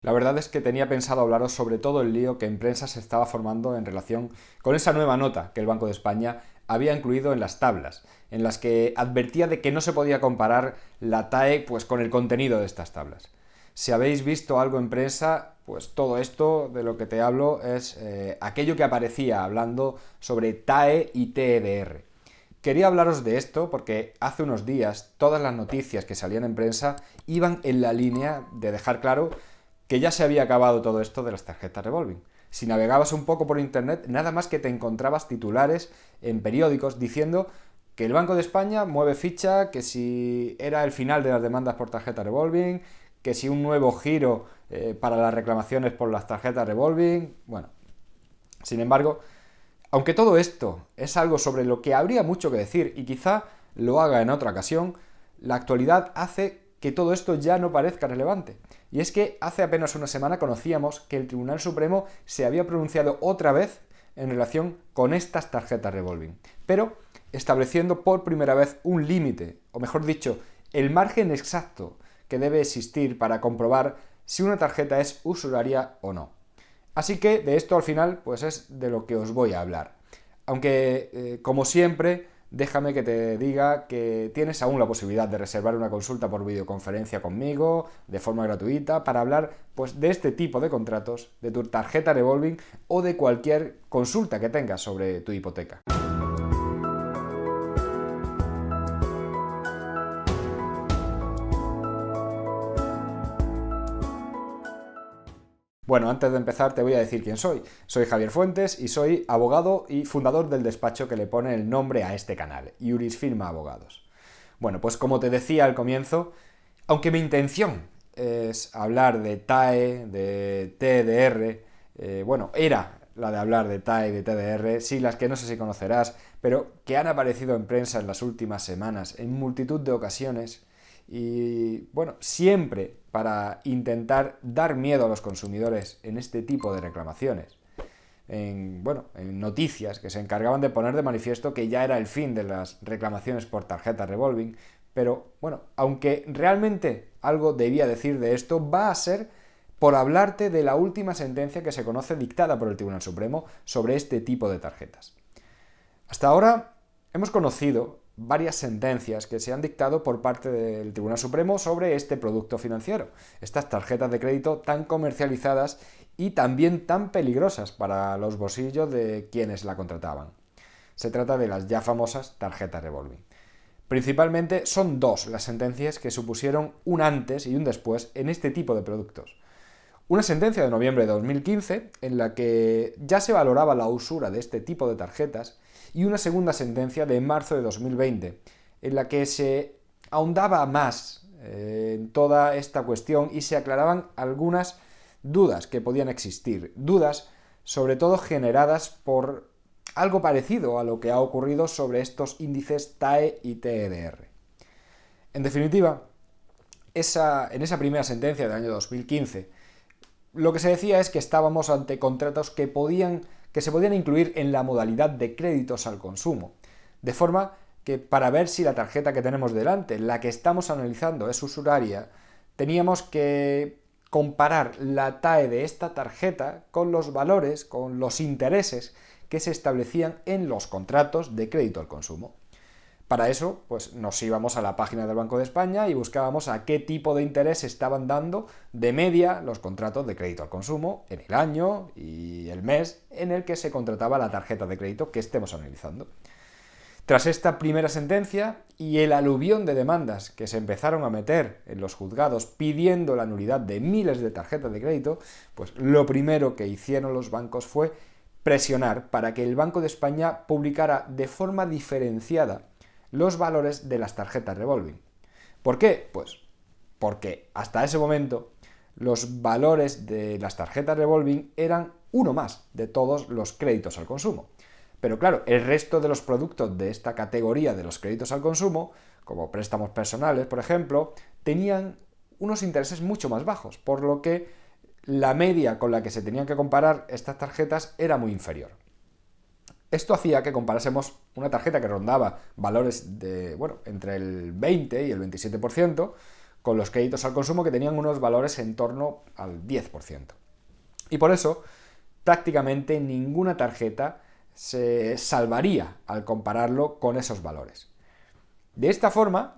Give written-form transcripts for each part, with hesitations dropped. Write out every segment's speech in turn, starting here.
La verdad es que tenía pensado hablaros sobre todo el lío que en prensa se estaba formando en relación con esa nueva nota que el Banco de España había incluido en las tablas, en las que advertía de que no se podía comparar la TAE pues, con el contenido de estas tablas. Si habéis visto algo en prensa, pues todo esto de lo que te hablo es aquello que aparecía hablando sobre TAE y TEDR. Quería hablaros de esto porque hace unos días todas las noticias que salían en prensa iban en la línea de dejar claro que ya se había acabado todo esto de las tarjetas revolving. Si navegabas un poco por internet, nada más que te encontrabas titulares en periódicos diciendo que el Banco de España mueve ficha, que si era el final de las demandas por tarjeta revolving, que si un nuevo giro para las reclamaciones por las tarjetas revolving. Bueno, sin embargo, aunque todo esto es algo sobre lo que habría mucho que decir y quizá lo haga en otra ocasión, la actualidad hace que todo esto ya no parezca relevante. Y es que hace apenas una semana conocíamos que el Tribunal Supremo se había pronunciado otra vez en relación con estas tarjetas revolving, pero estableciendo por primera vez un límite, o mejor dicho, el margen exacto que debe existir para comprobar si una tarjeta es usuraria o no. Así que de esto al final pues es de lo que os voy a hablar. Aunque, como siempre, déjame que te diga que tienes aún la posibilidad de reservar una consulta por videoconferencia conmigo de forma gratuita para hablar pues, de este tipo de contratos, de tu tarjeta revolving o de cualquier consulta que tengas sobre tu hipoteca. Bueno, antes de empezar te voy a decir quién soy. Soy Javier Fuentes y soy abogado y fundador del despacho que le pone el nombre a este canal, Iuris Firma Abogados. Bueno, pues como te decía al comienzo, aunque mi intención es hablar de TAE, de TDR, bueno, era la de hablar de TAE y de TDR, siglas que no sé si conocerás, pero que han aparecido en prensa en las últimas semanas en multitud de ocasiones y, bueno, siempre para intentar dar miedo a los consumidores en este tipo de reclamaciones. En noticias que se encargaban de poner de manifiesto que ya era el fin de las reclamaciones por tarjeta revolving, pero bueno, aunque realmente algo debía decir de esto, va a ser por hablarte de la última sentencia que se conoce dictada por el Tribunal Supremo sobre este tipo de tarjetas. Hasta ahora hemos conocido varias sentencias que se han dictado por parte del Tribunal Supremo sobre este producto financiero, estas tarjetas de crédito tan comercializadas y también tan peligrosas para los bolsillos de quienes la contrataban. Se trata de las ya famosas tarjetas revolving. Principalmente son dos las sentencias que supusieron un antes y un después en este tipo de productos. Una sentencia de noviembre de 2015 en la que ya se valoraba la usura de este tipo de tarjetas y una segunda sentencia de marzo de 2020 en la que se ahondaba más en toda esta cuestión y se aclaraban algunas dudas que podían existir, dudas sobre todo generadas por algo parecido a lo que ha ocurrido sobre estos índices TAE y TEDR. En definitiva, en esa primera sentencia del año 2015, lo que se decía es que estábamos ante contratos que se podían incluir en la modalidad de créditos al consumo, de forma que para ver si la tarjeta que tenemos delante, la que estamos analizando, es usuraria, teníamos que comparar la TAE de esta tarjeta con los valores, con los intereses que se establecían en los contratos de crédito al consumo. Para eso, pues nos íbamos a la página del Banco de España y buscábamos a qué tipo de interés estaban dando de media los contratos de crédito al consumo en el año y el mes en el que se contrataba la tarjeta de crédito que estemos analizando. Tras esta primera sentencia y el aluvión de demandas que se empezaron a meter en los juzgados pidiendo la nulidad de miles de tarjetas de crédito, pues lo primero que hicieron los bancos fue presionar para que el Banco de España publicara de forma diferenciada los valores de las tarjetas revolving. ¿Por qué? Pues porque hasta ese momento los valores de las tarjetas revolving eran uno más de todos los créditos al consumo. Pero claro, el resto de los productos de esta categoría de los créditos al consumo, como préstamos personales, por ejemplo, tenían unos intereses mucho más bajos, por lo que la media con la que se tenían que comparar estas tarjetas era muy inferior. Esto hacía que comparásemos una tarjeta que rondaba valores de, bueno, entre el 20 y el 27% con los créditos al consumo que tenían unos valores en torno al 10%. Y por eso, prácticamente ninguna tarjeta se salvaría al compararlo con esos valores. De esta forma,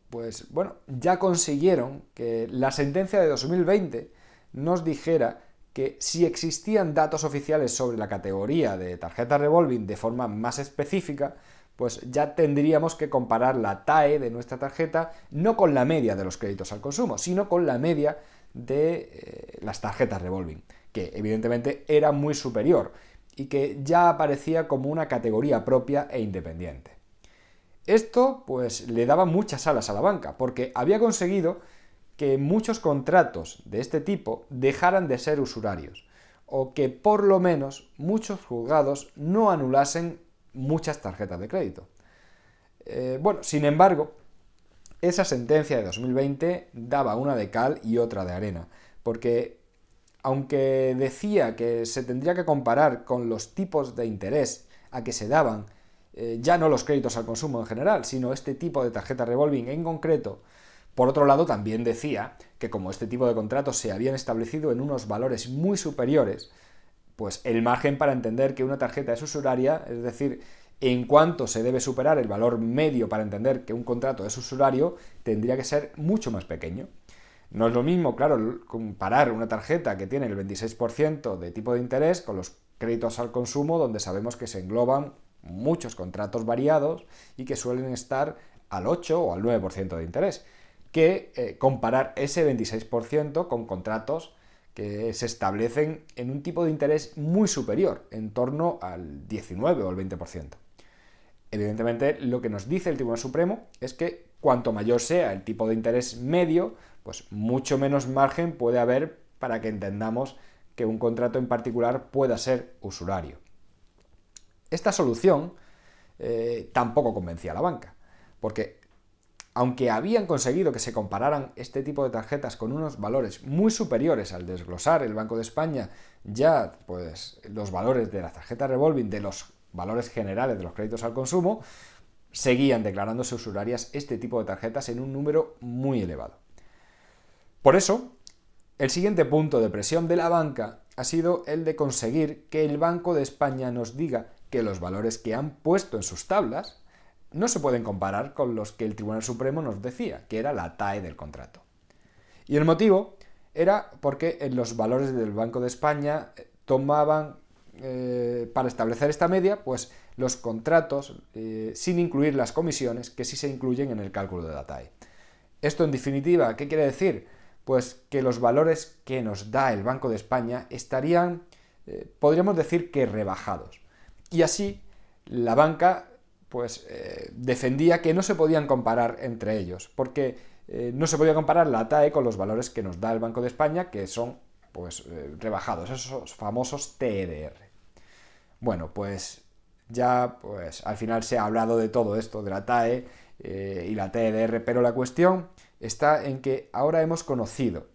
pues bueno, ya consiguieron que la sentencia de 2020 nos dijera que si existían datos oficiales sobre la categoría de tarjeta revolving de forma más específica, pues ya tendríamos que comparar la TAE de nuestra tarjeta no con la media de los créditos al consumo, sino con la media de las tarjetas revolving, que evidentemente era muy superior y que ya aparecía como una categoría propia e independiente. Esto pues le daba muchas alas a la banca, porque había conseguido que muchos contratos de este tipo dejaran de ser usurarios, o que por lo menos muchos juzgados no anulasen muchas tarjetas de crédito. Sin embargo, esa sentencia de 2020 daba una de cal y otra de arena, porque aunque decía que se tendría que comparar con los tipos de interés a que se daban, ya no los créditos al consumo en general, sino este tipo de tarjeta revolving en concreto, por otro lado también decía que como este tipo de contratos se habían establecido en unos valores muy superiores, pues el margen para entender que una tarjeta es usuraria, es decir, en cuanto se debe superar el valor medio para entender que un contrato es usurario, tendría que ser mucho más pequeño. No es lo mismo, claro, comparar una tarjeta que tiene el 26% de tipo de interés con los créditos al consumo, donde sabemos que se engloban muchos contratos variados y que suelen estar al 8 o al 9% de interés, que comparar ese 26% con contratos que se establecen en un tipo de interés muy superior, en torno al 19 o al 20%. Evidentemente, lo que nos dice el Tribunal Supremo es que cuanto mayor sea el tipo de interés medio, pues mucho menos margen puede haber para que entendamos que un contrato en particular pueda ser usurario. Esta solución tampoco convencía a la banca, porque aunque habían conseguido que se compararan este tipo de tarjetas con unos valores muy superiores al desglosar el Banco de España ya pues los valores de las tarjetas revolving de los valores generales de los créditos al consumo, seguían declarándose usurarias este tipo de tarjetas en un número muy elevado. Por eso, el siguiente punto de presión de la banca ha sido el de conseguir que el Banco de España nos diga que los valores que han puesto en sus tablas no se pueden comparar con los que el Tribunal Supremo nos decía, que era la TAE del contrato. Y el motivo era porque en los valores del Banco de España tomaban, para establecer esta media, pues los contratos sin incluir las comisiones que sí se incluyen en el cálculo de la TAE. Esto, en definitiva, ¿qué quiere decir? Pues que los valores que nos da el Banco de España estarían, podríamos decir que rebajados. Y así la banca defendía que no se podían comparar entre ellos, porque no se podía comparar la TAE con los valores que nos da el Banco de España, que son rebajados, esos famosos TEDR. Bueno, pues ya al final se ha hablado de todo esto, de la TAE y la TEDR, pero la cuestión está en que ahora hemos conocido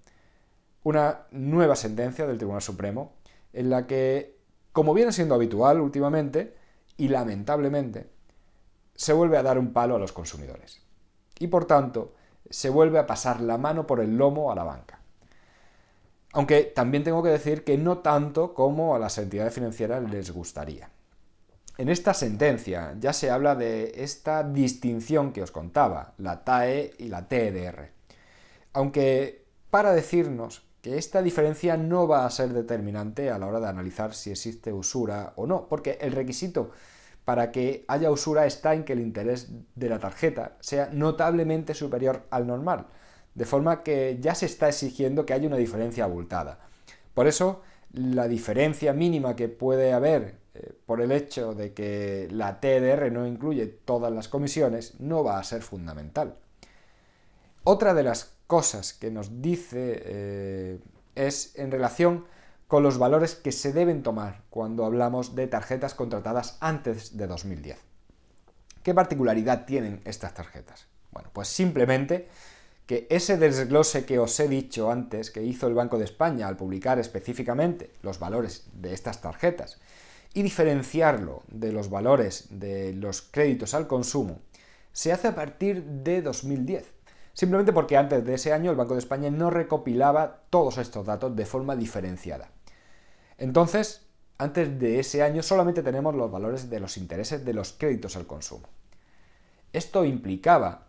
una nueva sentencia del Tribunal Supremo en la que, como viene siendo habitual últimamente, y lamentablemente, se vuelve a dar un palo a los consumidores. Y por tanto, se vuelve a pasar la mano por el lomo a la banca. Aunque también tengo que decir que no tanto como a las entidades financieras les gustaría. En esta sentencia ya se habla de esta distinción que os contaba, la TAE y la TEDR. Aunque para decirnos que esta diferencia no va a ser determinante a la hora de analizar si existe usura o no, porque el requisito para que haya usura está en que el interés de la tarjeta sea notablemente superior al normal, de forma que ya se está exigiendo que haya una diferencia abultada. Por eso, la diferencia mínima que puede haber por el hecho de que la TEDR no incluye todas las comisiones no va a ser fundamental. Otra de las cosas que nos dice es en relación con los valores que se deben tomar cuando hablamos de tarjetas contratadas antes de 2010. ¿Qué particularidad tienen estas tarjetas? Bueno, pues simplemente que ese desglose que os he dicho antes que hizo el Banco de España al publicar específicamente los valores de estas tarjetas y diferenciarlo de los valores de los créditos al consumo, se hace a partir de 2010. simplemente porque antes de ese año el Banco de España no recopilaba todos estos datos de forma diferenciada. Entonces, antes de ese año solamente tenemos los valores de los intereses de los créditos al consumo. Esto implicaba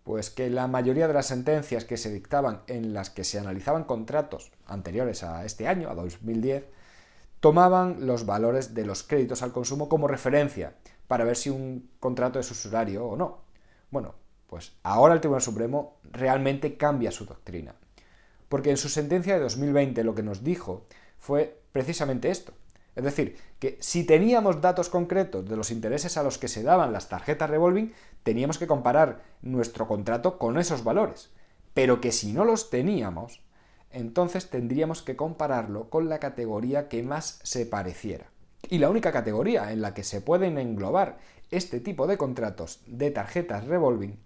pues que la mayoría de las sentencias que se dictaban en las que se analizaban contratos anteriores a este año, a 2010, tomaban los valores de los créditos al consumo como referencia para ver si un contrato es usurario o no. Bueno, pues ahora el Tribunal Supremo realmente cambia su doctrina, porque en su sentencia de 2020 lo que nos dijo fue precisamente esto. Es decir, que si teníamos datos concretos de los intereses a los que se daban las tarjetas revolving, teníamos que comparar nuestro contrato con esos valores. Pero que si no los teníamos, entonces tendríamos que compararlo con la categoría que más se pareciera. Y la única categoría en la que se pueden englobar este tipo de contratos de tarjetas revolving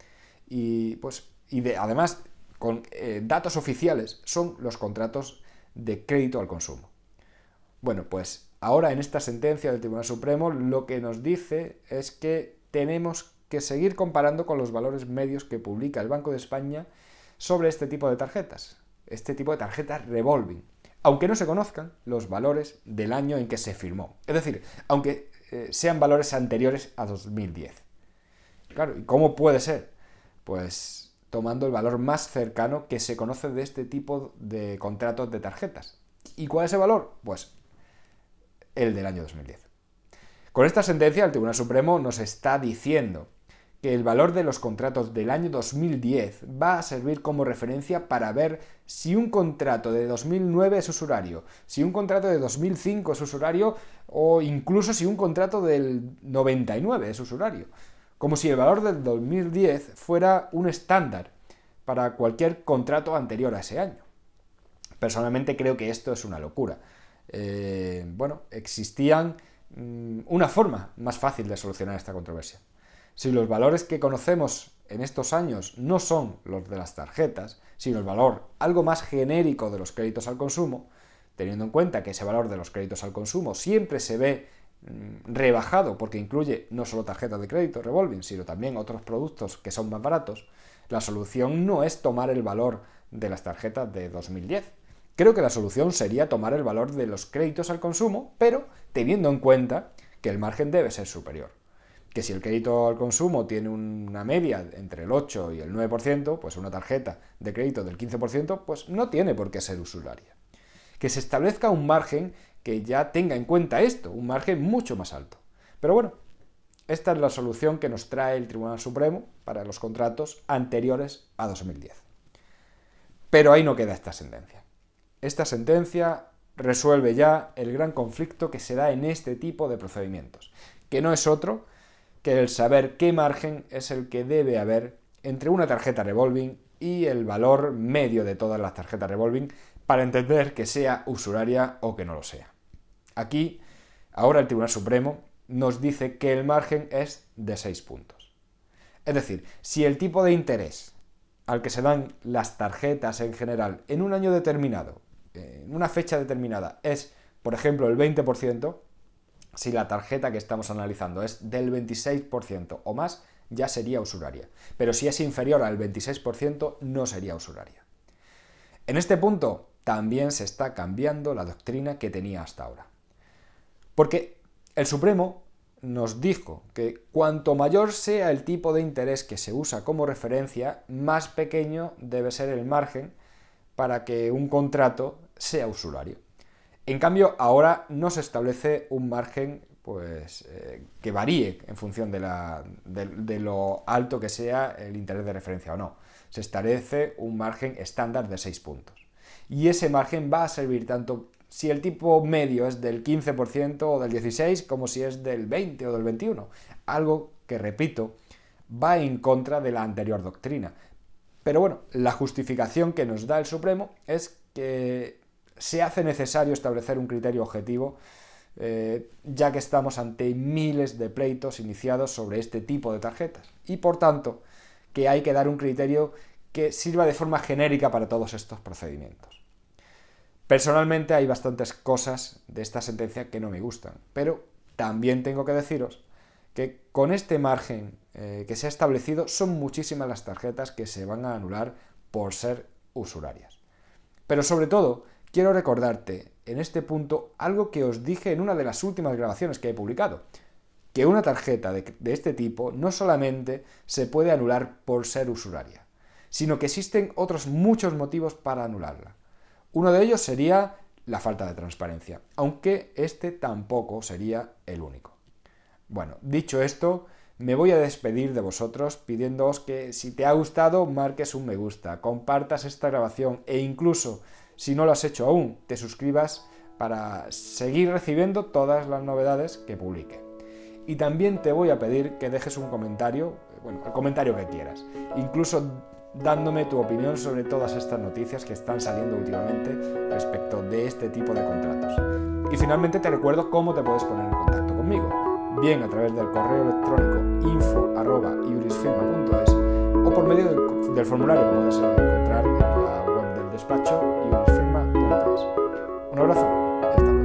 además con datos oficiales son los contratos de crédito al consumo. Bueno, pues ahora en esta sentencia del Tribunal Supremo lo que nos dice es que tenemos que seguir comparando con los valores medios que publica el Banco de España sobre este tipo de tarjetas revolving, aunque no se conozcan los valores del año en que se firmó. Es decir, aunque sean valores anteriores a 2010. Claro, ¿y cómo puede ser? Pues tomando el valor más cercano que se conoce de este tipo de contratos de tarjetas. ¿Y cuál es el valor? Pues el del año 2010. Con esta sentencia, el Tribunal Supremo nos está diciendo que el valor de los contratos del año 2010 va a servir como referencia para ver si un contrato de 2009 es usurario, si un contrato de 2005 es usurario o incluso si un contrato del 99 es usurario. Como si el valor del 2010 fuera un estándar para cualquier contrato anterior a ese año. Personalmente creo que esto es una locura. Existían una forma más fácil de solucionar esta controversia. Si los valores que conocemos en estos años no son los de las tarjetas, sino el valor algo más genérico de los créditos al consumo, teniendo en cuenta que ese valor de los créditos al consumo siempre se ve rebajado porque incluye no solo tarjetas de crédito revolving, sino también otros productos que son más baratos, la solución no es tomar el valor de las tarjetas de 2010. Creo que la solución sería tomar el valor de los créditos al consumo, pero teniendo en cuenta que el margen debe ser superior. Que si el crédito al consumo tiene una media entre el 8 y el 9%, pues una tarjeta de crédito del 15%, pues no tiene por qué ser usuraria. Que se establezca un margen que ya tenga en cuenta esto, un margen mucho más alto. Pero bueno, esta es la solución que nos trae el Tribunal Supremo para los contratos anteriores a 2010. Pero ahí no queda esta sentencia. Esta sentencia resuelve ya el gran conflicto que se da en este tipo de procedimientos, que no es otro que el saber qué margen es el que debe haber entre una tarjeta revolving y el valor medio de todas las tarjetas revolving para entender que sea usuraria o que no lo sea. Aquí, ahora el Tribunal Supremo nos dice que el margen es de 6 puntos. Es decir, si el tipo de interés al que se dan las tarjetas en general en un año determinado, en una fecha determinada, es, por ejemplo, el 20%, si la tarjeta que estamos analizando es del 26% o más, ya sería usuraria. Pero si es inferior al 26%, no sería usuraria. En este punto también se está cambiando la doctrina que tenía hasta ahora. Porque el Supremo nos dijo que cuanto mayor sea el tipo de interés que se usa como referencia, más pequeño debe ser el margen para que un contrato sea usurario. En cambio, ahora no se establece un margen que varíe en función de lo alto que sea el interés de referencia o no. Se establece un margen estándar de 6 puntos. Y ese margen va a servir tanto si el tipo medio es del 15% o del 16%, como si es del 20% o del 21%. Algo que, repito, va en contra de la anterior doctrina. Pero bueno, la justificación que nos da el Supremo es que se hace necesario establecer un criterio objetivo, ya que estamos ante miles de pleitos iniciados sobre este tipo de tarjetas. Y por tanto, que hay que dar un criterio que sirva de forma genérica para todos estos procedimientos. Personalmente hay bastantes cosas de esta sentencia que no me gustan, pero también tengo que deciros que con este margen que se ha establecido son muchísimas las tarjetas que se van a anular por ser usurarias. Pero sobre todo, quiero recordarte en este punto algo que os dije en una de las últimas grabaciones que he publicado, que una tarjeta de este tipo no solamente se puede anular por ser usuraria, sino que existen otros muchos motivos para anularla. Uno de ellos sería la falta de transparencia, aunque este tampoco sería el único. Bueno, dicho esto, me voy a despedir de vosotros pidiéndoos que si te ha gustado marques un me gusta, compartas esta grabación e incluso, si no lo has hecho aún, te suscribas para seguir recibiendo todas las novedades que publique. Y también te voy a pedir que dejes un comentario, bueno, el comentario que quieras, incluso dándome tu opinión sobre todas estas noticias que están saliendo últimamente respecto de este tipo de contratos. Y finalmente te recuerdo cómo te puedes poner en contacto conmigo, bien a través del correo electrónico info@iurisfirma.es o por medio del formulario que puedes encontrar en la web del despacho iurisfirma.es. Un abrazo y hasta luego.